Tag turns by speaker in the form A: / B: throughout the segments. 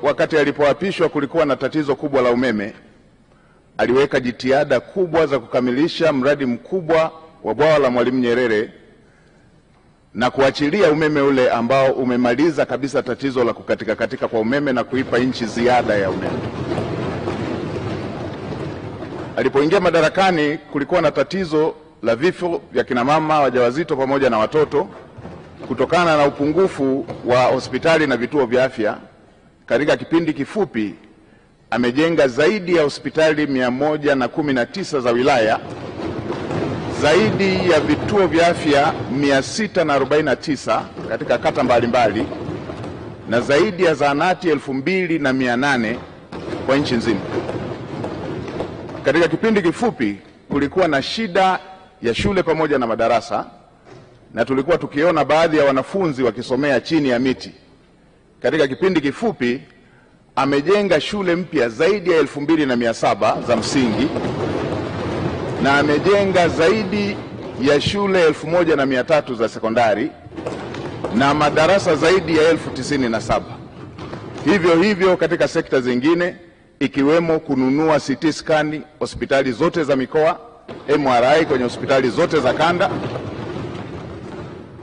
A: wakati alipoapishwa kulikuwa na tatizo kubwa la umeme, aliweka jitihada kubwa za kukamilisha mradi mkubwa wa bwawa la Mwalimu Nyerere na kuachilia umeme ule ambao umemaliza kabisa tatizo la kukatika kwa umeme na kuipa nchi ziada ya umeme. Alipoingia madarakani kulikuwa na tatizo la vifo vya kina mama wajawazito pamoja na watoto kutokana na upungufu wa hospitali na vituo vya afya. Katika kipindi kifupi amejenga zaidi ya hospitali 119 za wilaya, zaidi ya vituo vya afya 649 katika kata mbalimbali na zaidi ya zahanati 2800 kwa nchi nzima. Katika kipindi kifupi kulikuwa na shida ya shule pamoja na madarasa, na tulikuwa tukiona baadhi ya wanafunzi wakisomea chini ya miti. Katika kipindi kifupi amejenga shule mpya zaidi ya 2700 za msingi na amejenga zaidi ya shule 1300 za sekondari na madarasa zaidi ya 1097. Hivyo hivyo katika sekta zingine ikiwemo kununua CT scan hospitali zote za mikoa, MRI kwenye hospitali zote za kanda,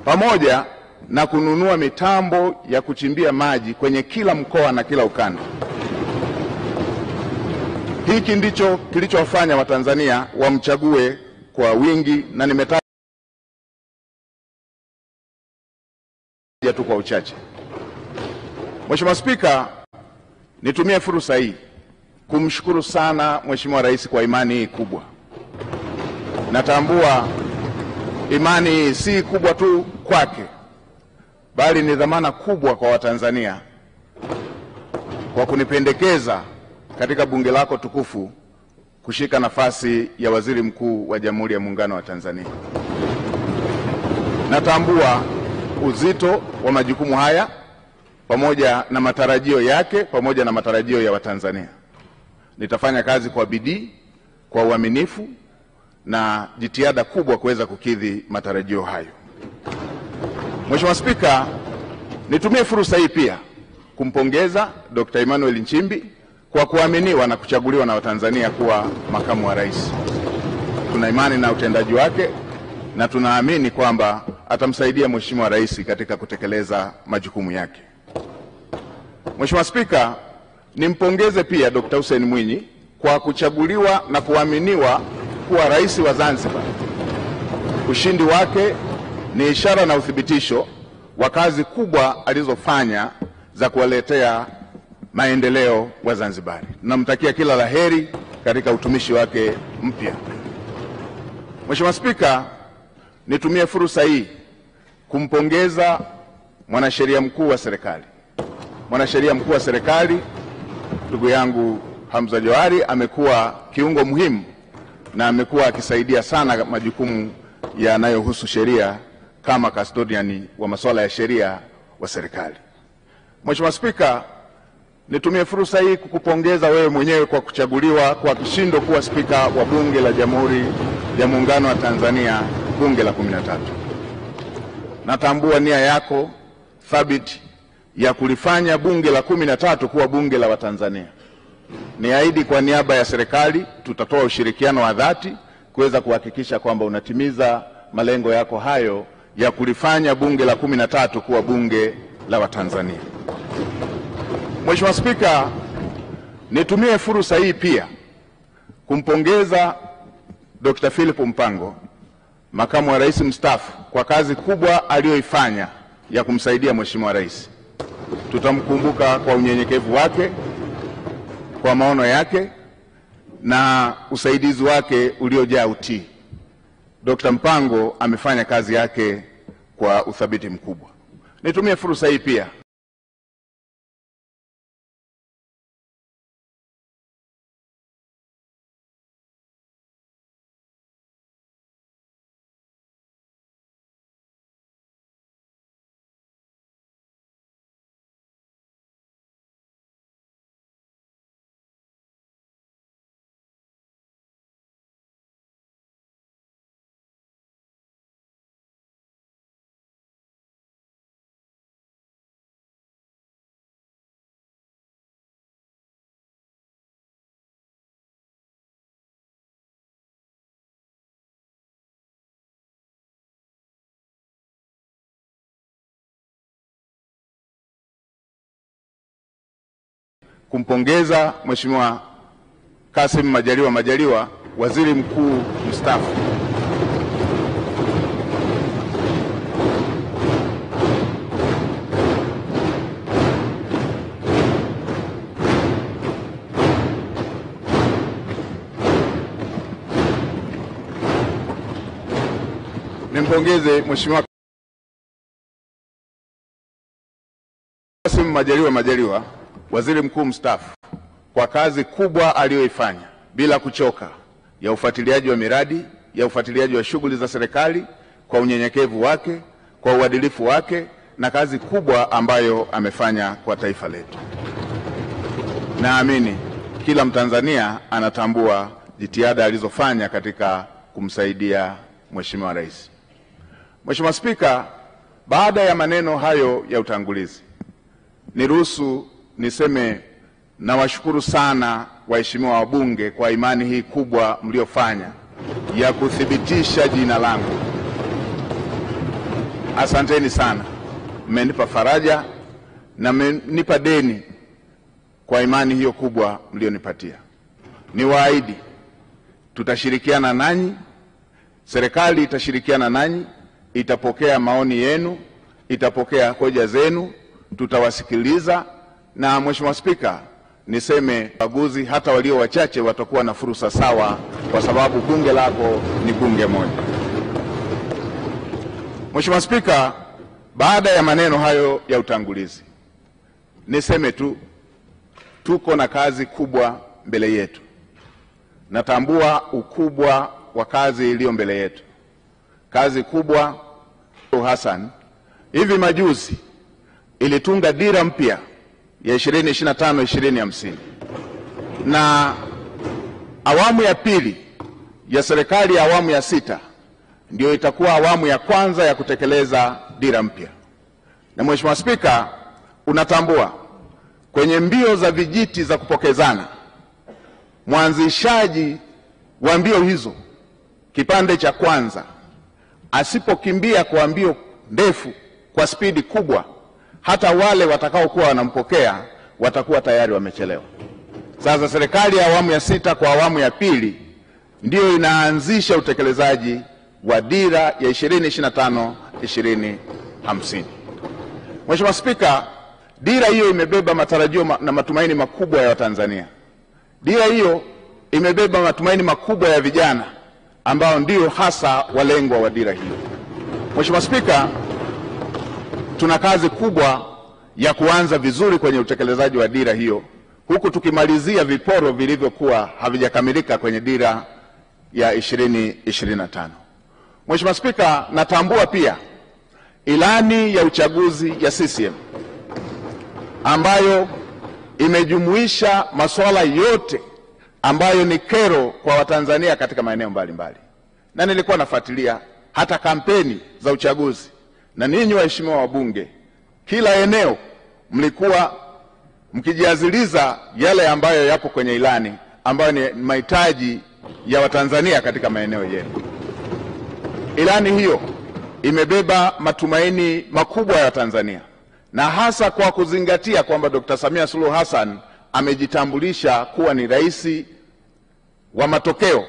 A: pamoja na kununua mitambo ya kuchimbia maji kwenye kila mkoa na kila ukanda. Hiki ndicho kilichowafanya Watanzania wamchague kwa wingi, na nimetaja tu kwa uchache. Mheshimiwa Spika, nitumie fursa hii kumshukuru sana Mheshimiwa Rais kwa imani hii kubwa. Natambua imani hii si kubwa tu kwake, bali ni dhamana kubwa kwa Watanzania kwa kunipendekeza katika bunge lako tukufu kushika nafasi ya Waziri Mkuu wa Jamhuri ya Muungano wa Tanzania. Natambua uzito wa majukumu haya pamoja na matarajio yake pamoja na matarajio ya Watanzania. Nitafanya kazi kwa bidii, kwa uaminifu na jitihada kubwa kuweza kukidhi matarajio hayo. Mheshimiwa Spika, nitumie fursa hii pia kumpongeza Dr. Emmanuel Nchimbi kwa kuaminiwa na kuchaguliwa na Watanzania kuwa makamu wa rais. Tuna imani na utendaji wake na tunaamini kwamba atamsaidia Mheshimiwa Rais katika kutekeleza majukumu yake. Mheshimiwa Spika, nimpongeze pia Dr. Hussein Mwinyi kwa kuchaguliwa na kuaminiwa kuwa rais wa Zanzibar. Ushindi wake ni ishara na uthibitisho wa kazi kubwa alizofanya za kuwaletea maendeleo wa Zanzibari. Namtakia kila laheri katika utumishi wake mpya. Mheshimiwa Spika, nitumie fursa hii kumpongeza mwanasheria mkuu wa serikali. Mwanasheria mkuu wa serikali ndugu yangu Hamza Johari amekuwa kiungo muhimu na amekuwa akisaidia sana majukumu yanayohusu sheria kama custodian wa masuala ya sheria wa serikali. Mheshimiwa Spika, nitumie fursa hii kukupongeza wewe mwenyewe kwa kuchaguliwa kwa kishindo kuwa spika wa Bunge la Jamhuri ya Muungano wa Tanzania, bunge la 13. Natambua nia yako thabiti ya kulifanya bunge la 13 kuwa bunge la Watanzania. Niahidi kwa niaba ya serikali tutatoa ushirikiano wa dhati kuweza kuhakikisha kwamba unatimiza malengo yako hayo ya kulifanya bunge la 13 kuwa bunge la Watanzania. Mheshimiwa Spika, nitumie fursa hii pia kumpongeza Dr. Philip Mpango, makamu wa rais mstaafu, kwa kazi kubwa aliyoifanya ya kumsaidia Mheshimiwa Rais. Tutamkumbuka kwa unyenyekevu wake, kwa maono yake na usaidizi wake uliojaa utii. Dr. Mpango amefanya kazi yake kwa uthabiti mkubwa. Nitumie fursa hii pia kumpongeza Mheshimiwa Kassim Majaliwa, Waziri Mkuu mstaafu. Nimpongeze Mheshimiwa Kassim Majaliwa, Waziri Mkuu mstaafu, kwa kazi kubwa aliyoifanya bila kuchoka ya ufuatiliaji wa miradi, ya ufuatiliaji wa shughuli za serikali, kwa unyenyekevu wake, kwa uadilifu wake na kazi kubwa ambayo amefanya kwa taifa letu. Naamini kila Mtanzania anatambua jitihada alizofanya katika kumsaidia Mheshimiwa Rais. Mheshimiwa Spika, baada ya maneno hayo ya utangulizi, niruhusu niseme nawashukuru sana waheshimiwa wabunge kwa imani hii kubwa mliofanya ya kuthibitisha jina langu. Asanteni sana. Mmenipa faraja na mmenipa deni kwa imani hiyo kubwa mlionipatia. Niwaahidi tutashirikiana nanyi, serikali itashirikiana nanyi, itapokea maoni yenu, itapokea hoja zenu, tutawasikiliza. Na Mheshimiwa Spika, niseme waguzi hata walio wachache watakuwa na fursa sawa, kwa sababu bunge lako ni bunge moja. Mheshimiwa Spika, baada ya maneno hayo ya utangulizi, niseme tu tuko na kazi kubwa mbele yetu. Natambua ukubwa wa kazi iliyo mbele yetu. Kazi kubwa. Hassan hivi majuzi ilitunga dira mpya ya 2025-2050, na awamu ya pili ya serikali ya awamu ya sita ndio itakuwa awamu ya kwanza ya kutekeleza dira mpya. Na Mheshimiwa Spika, unatambua kwenye mbio za vijiti za kupokezana, mwanzishaji wa mbio hizo kipande cha kwanza asipokimbia kwa mbio ndefu kwa spidi kubwa, hata wale watakaokuwa wanampokea watakuwa tayari wamechelewa. Sasa serikali ya awamu ya sita kwa awamu ya pili ndiyo inaanzisha utekelezaji wa dira ya 2025-2050. Mheshimiwa Spika, dira hiyo imebeba matarajio na matumaini makubwa ya Watanzania. Dira hiyo imebeba matumaini makubwa ya vijana ambao ndio hasa walengwa wa dira hiyo. Mheshimiwa Spika, tuna kazi kubwa ya kuanza vizuri kwenye utekelezaji wa dira hiyo, huku tukimalizia viporo vilivyokuwa havijakamilika kwenye dira ya 2025. Mheshimiwa Spika, natambua pia ilani ya uchaguzi ya CCM ambayo imejumuisha masuala yote ambayo ni kero kwa Watanzania katika maeneo mbalimbali. Na nilikuwa nafuatilia hata kampeni za uchaguzi, na ninyi waheshimiwa wabunge, kila eneo mlikuwa mkijiaziliza yale ambayo yapo kwenye ilani, ambayo ni mahitaji ya Watanzania katika maeneo yenu. Ilani hiyo imebeba matumaini makubwa ya Tanzania, na hasa kwa kuzingatia kwamba Dr. Samia Suluhu Hassan amejitambulisha kuwa ni rais wa matokeo,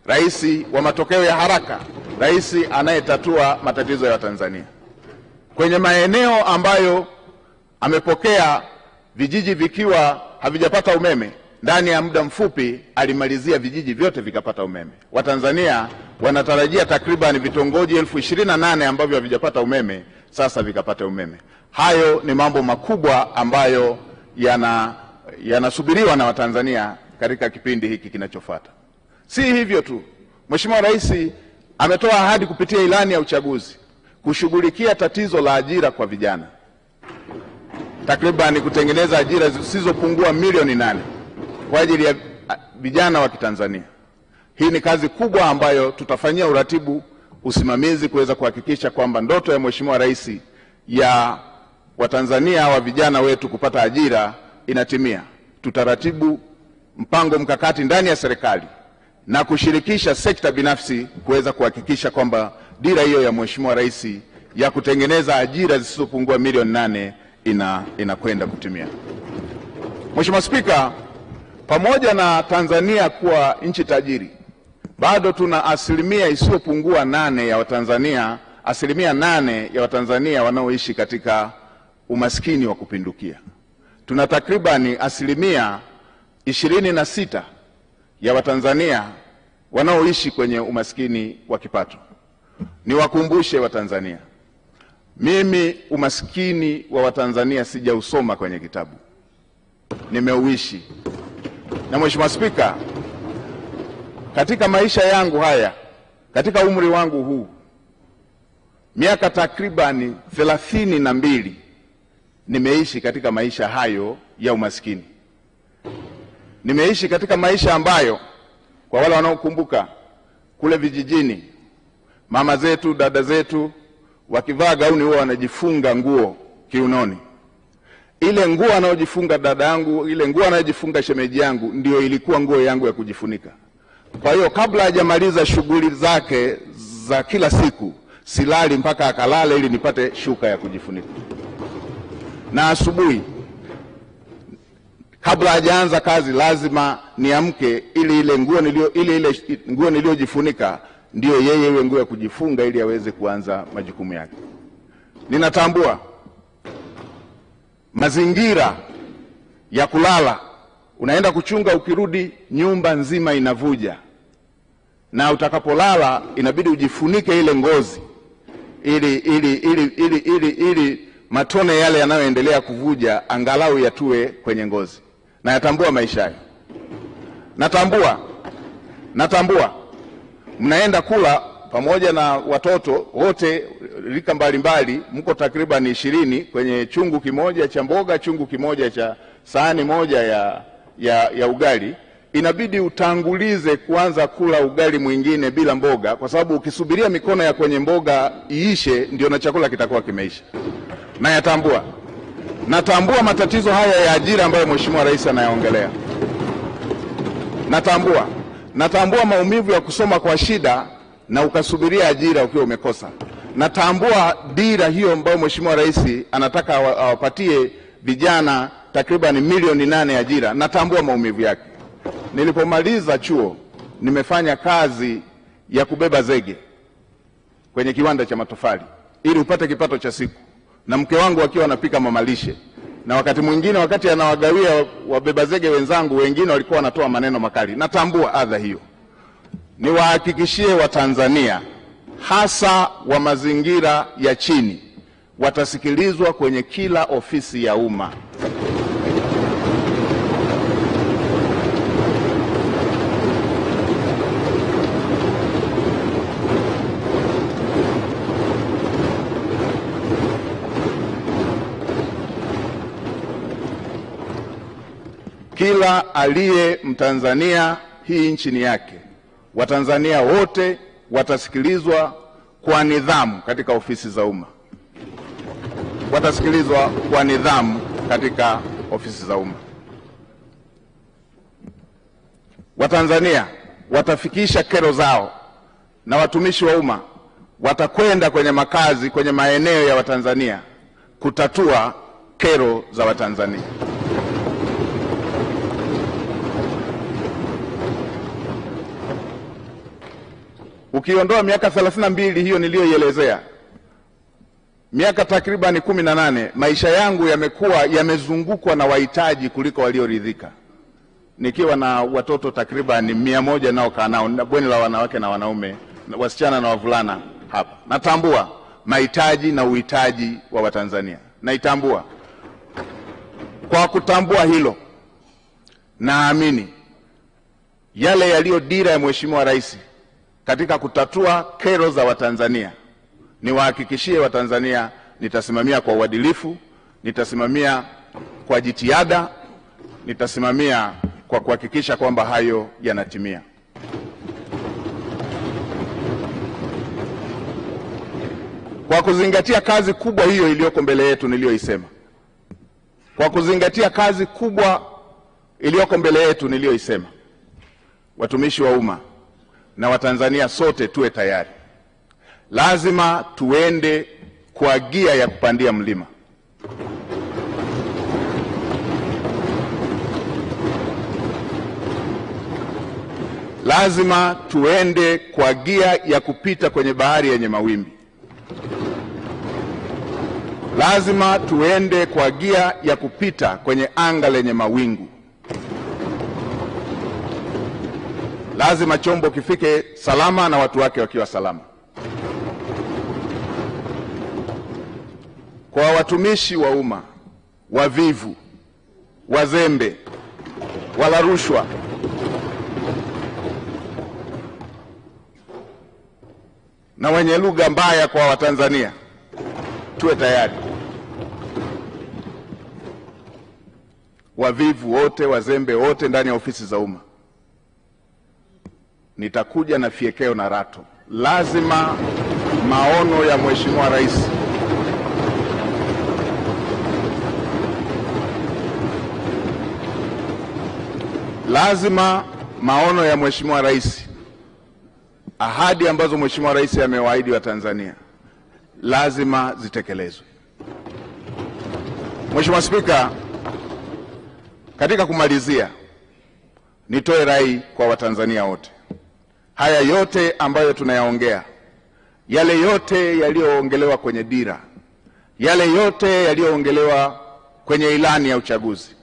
A: rais wa matokeo ya haraka, rais anayetatua matatizo ya Tanzania. Kwenye maeneo ambayo amepokea vijiji vikiwa havijapata umeme, ndani ya muda mfupi alimalizia vijiji vyote vikapata umeme. Watanzania wanatarajia takriban vitongoji 28,000 ambavyo havijapata umeme sasa vikapata umeme. Hayo ni mambo makubwa ambayo yanasubiriwa na Watanzania katika kipindi hiki kinachofuata. Si hivyo tu, Mheshimiwa Rais ametoa ahadi kupitia ilani ya uchaguzi kushughulikia tatizo la ajira kwa vijana, takriban kutengeneza ajira zisizopungua milioni 8 kwa ajili ya vijana wa Kitanzania. Hii ni kazi kubwa ambayo tutafanyia uratibu, usimamizi kuweza kuhakikisha kwamba ndoto ya Mheshimiwa Rais ya Watanzania wa vijana wetu kupata ajira inatimia. Tutaratibu mpango mkakati ndani ya serikali na kushirikisha sekta binafsi kuweza kuhakikisha kwamba dira hiyo ya Mheshimiwa Rais ya kutengeneza ajira zisizopungua milioni 8 inakwenda kutimia. Mheshimiwa Spika, pamoja na Tanzania kuwa nchi tajiri, bado tuna asilimia isiyopungua 8 ya Watanzania, asilimia 8 ya Watanzania wanaoishi katika umaskini wa kupindukia. Tuna takribani asilimia 26 ya Watanzania wanaoishi kwenye umaskini wa kipato. Niwakumbushe Watanzania, mimi umaskini wa Watanzania sijausoma kwenye kitabu, nimeuishi. Na Mheshimiwa Spika, katika maisha yangu haya, katika umri wangu huu, miaka takribani 32 nimeishi katika maisha hayo ya umaskini. Nimeishi katika maisha ambayo, kwa wale wanaokumbuka, kule vijijini mama zetu, dada zetu wakivaa gauni huwa wanajifunga nguo kiunoni. Ile nguo anayojifunga dada yangu, ile nguo anayojifunga shemeji yangu, ndio ilikuwa nguo yangu ya kujifunika. Kwa hiyo kabla hajamaliza shughuli zake za kila siku, silali mpaka akalale ili nipate shuka ya kujifunika. Na asubuhi kabla hajaanza kazi lazima niamke ili ile nguo niliyojifunika ndio yeye iwe nguo ya kujifunga ili aweze kuanza majukumu yake. Ninatambua mazingira ya kulala, unaenda kuchunga, ukirudi nyumba nzima inavuja, na utakapolala inabidi ujifunike ile ngozi ili matone yale yanayoendelea kuvuja angalau yatue kwenye ngozi. Na yatambua maisha hayo. Natambua mnaenda kula pamoja na watoto wote rika mbalimbali, mko takriban 20 kwenye chungu kimoja cha mboga, chungu kimoja cha sahani moja ya ugali. Inabidi utangulize kuanza kula ugali mwingine bila mboga, kwa sababu ukisubiria mikono ya kwenye mboga iishe ndio na chakula kitakuwa kimeisha. Na natambua matatizo haya ya ajira ambayo Mheshimiwa Rais anayaongelea. Natambua maumivu ya kusoma kwa shida na ukasubiria ajira ukiwa umekosa. Natambua dira hiyo ambayo Mheshimiwa Rais anataka awapatie vijana takriban milioni 8 ajira. Natambua maumivu yake. Nilipomaliza chuo nimefanya kazi ya kubeba zege kwenye kiwanda cha matofali ili upate kipato cha siku, na mke wangu akiwa anapika mamalishe, na wakati mwingine wakati anawagawia wabeba zege wenzangu wengine walikuwa wanatoa maneno makali. Natambua adha hiyo. Niwahakikishie Watanzania hasa wa mazingira ya chini watasikilizwa kwenye kila ofisi ya umma. Kila aliye Mtanzania, hii nchi ni yake. Watanzania wote watasikilizwa kwa nidhamu katika ofisi za umma. Watasikilizwa kwa nidhamu katika ofisi za umma. Watanzania watafikisha kero zao, na watumishi wa umma watakwenda kwenye makazi, kwenye maeneo ya Watanzania kutatua kero za Watanzania. Ukiondoa miaka 32 hiyo niliyoielezea, miaka takriban 18 maisha yangu yamezungukwa na wahitaji kuliko walioridhika, nikiwa na watoto takriban 100 nao kaa nao, na bweni la wanawake na wanaume, wasichana na wavulana hapa. Natambua mahitaji na uhitaji wa Watanzania. Naitambua. Kwa kutambua hilo, naamini yale yaliyo dira ya Mheshimiwa Rais katika kutatua kero za Watanzania, niwahakikishie Watanzania nitasimamia kwa uadilifu, nitasimamia kwa jitihada, nitasimamia kwa kuhakikisha kwamba hayo yanatimia. Kwa kuzingatia kazi kubwa hiyo iliyoko mbele yetu niliyoisema, kwa kuzingatia kazi kubwa iliyoko mbele yetu niliyoisema, watumishi wa umma na Watanzania sote tuwe tayari. Lazima tuende kwa gia ya kupandia mlima. Lazima tuende kwa gia ya kupita kwenye bahari yenye mawimbi. Lazima tuende kwa gia ya kupita kwenye anga lenye mawingu. Lazima chombo kifike salama na watu wake wakiwa salama. Kwa watumishi wa umma wavivu, wazembe, wala rushwa, na wenye lugha mbaya kwa Watanzania, tuwe tayari. Wavivu wote, wazembe wote ndani ya ofisi za umma, nitakuja na fiekeo na rato. Lazima maono ya Mheshimiwa Rais ahadi ambazo Mheshimiwa Rais amewaahidi wa Tanzania lazima zitekelezwe. Mheshimiwa Spika, katika kumalizia, nitoe rai kwa Watanzania wote. Haya yote ambayo tunayaongea, yale yote yaliyoongelewa kwenye dira, yale yote yaliyoongelewa kwenye ilani ya uchaguzi,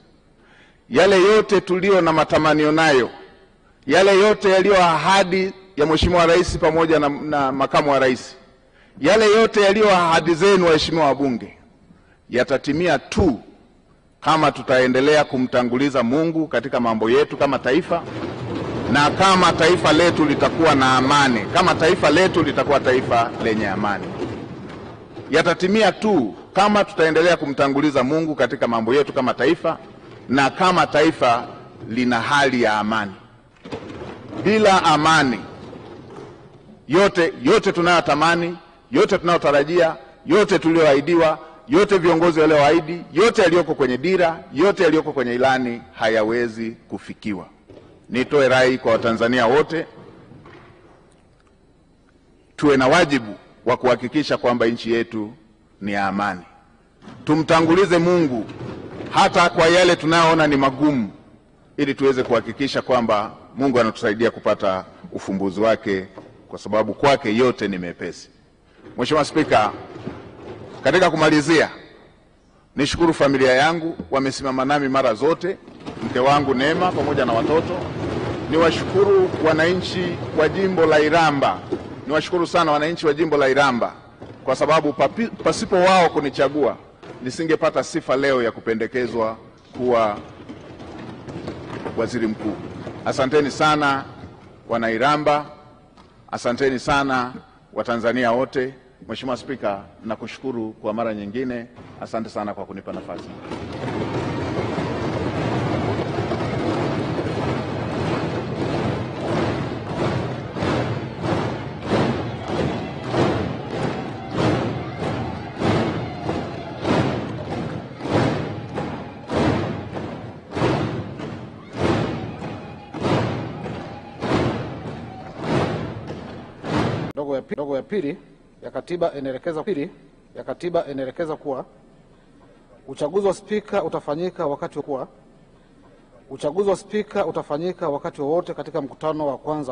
A: yale yote tulio na matamanio nayo, yale yote yaliyo ahadi ya Mheshimiwa Rais pamoja na makamu wa rais, yale yote yaliyo ahadi zenu waheshimiwa wabunge, yatatimia tu kama tutaendelea kumtanguliza Mungu katika mambo yetu kama taifa, na kama taifa letu litakuwa na amani, kama taifa letu litakuwa taifa lenye amani. Yatatimia tu kama tutaendelea kumtanguliza Mungu katika mambo yetu kama taifa, na kama taifa lina hali ya amani. Bila amani, yote tunayotamani, yote tunayotarajia, yote tulioahidiwa, yote viongozi walioahidi, yote yaliyoko kwenye dira, yote yaliyoko kwenye ilani hayawezi kufikiwa. Nitoe rai kwa Watanzania wote, tuwe na wajibu wa kuhakikisha kwamba nchi yetu ni ya amani. Tumtangulize Mungu hata kwa yale tunayoona ni magumu, ili tuweze kuhakikisha kwamba Mungu anatusaidia kupata ufumbuzi wake, kwa sababu kwake yote ni mepesi. Mheshimiwa Spika, katika kumalizia, nishukuru familia yangu, wamesimama nami mara zote, mke wangu Neema pamoja na watoto. Niwashukuru wananchi wa jimbo la Iramba, niwashukuru sana wananchi wa jimbo la Iramba, kwa sababu pasipo wao kunichagua nisingepata sifa leo ya kupendekezwa kuwa waziri mkuu. Asanteni sana wana Iramba, asanteni sana Watanzania wote. Mheshimiwa Spika, nakushukuru kwa mara nyingine. Asante sana kwa kunipa nafasi.
B: Ndogo ya pili ya katiba inaelekeza kuwa uchaguzi wa spika utafanyika wakati wowote katika mkutano wa kwanza